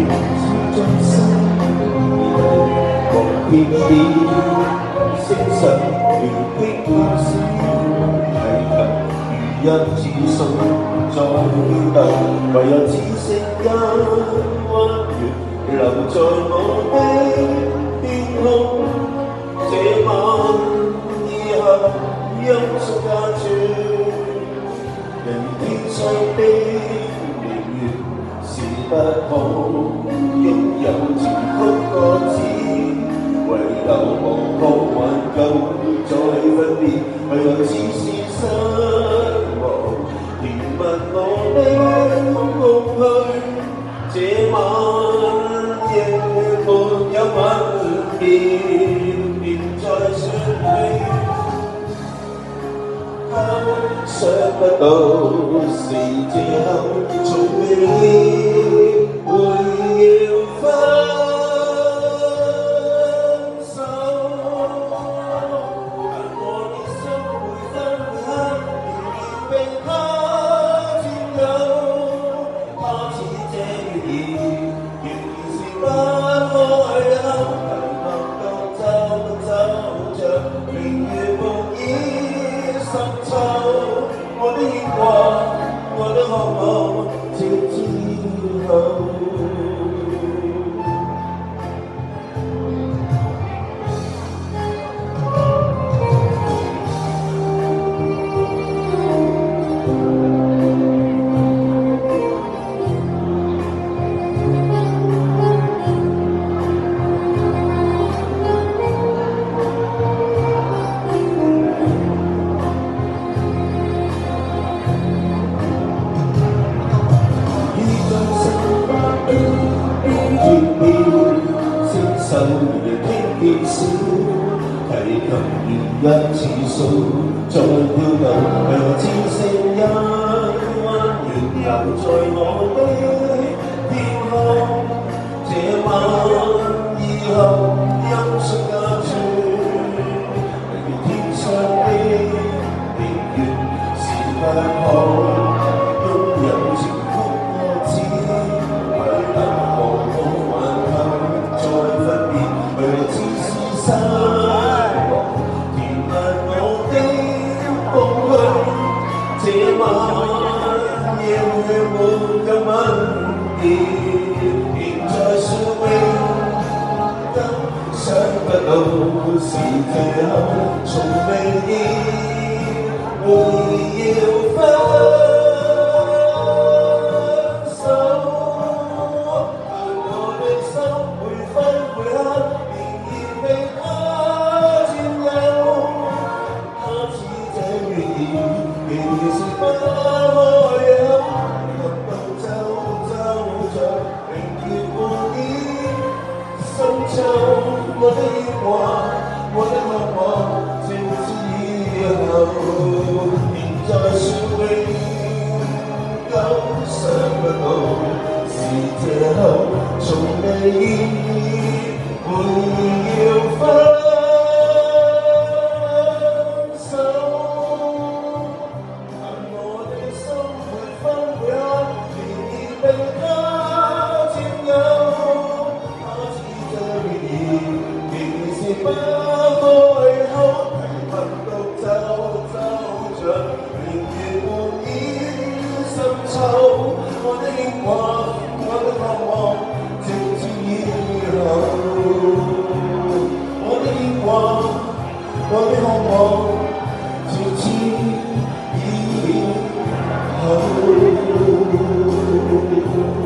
在心，望見你星辰連的故事，提及如一指數在飄蕩，唯有只剩一彎月留在我的天空。這晚以後音訊間傳，人天上的明月是不可擁有前曲個子，唯留無可挽救再分別，唯有只是失望填密我的空虛。這晚亦沒有吻別，便再說起，想不到是這刻從未會要分手，但我的心會分刻，仍然被他佔有，他似這月兒，仍然是不開口，提及到走着明月無意深秋。我的牽掛，我的渴望，直至後。手亦聽見小提琴如一次數在飄蕩，唯有只剩一彎月留在我的天空。這晚以後音訊間傳，唯願天上的明月是不可擁有情曲個子，唯留無可挽救再分別，唯有只是失望填密我的空虛。這晚夜會沒有吻別，便在說永久，想不到是這刻從未會要分。我的牽掛，我的渴望，直至後，便再說永久。想不到是這刻從未會要分手，但我的心會分會合，仍然被他佔有。不開口，提問到走着，明月無意深秋。我的牽掛，我的渴望，直至以後。我的牽掛，我的渴望。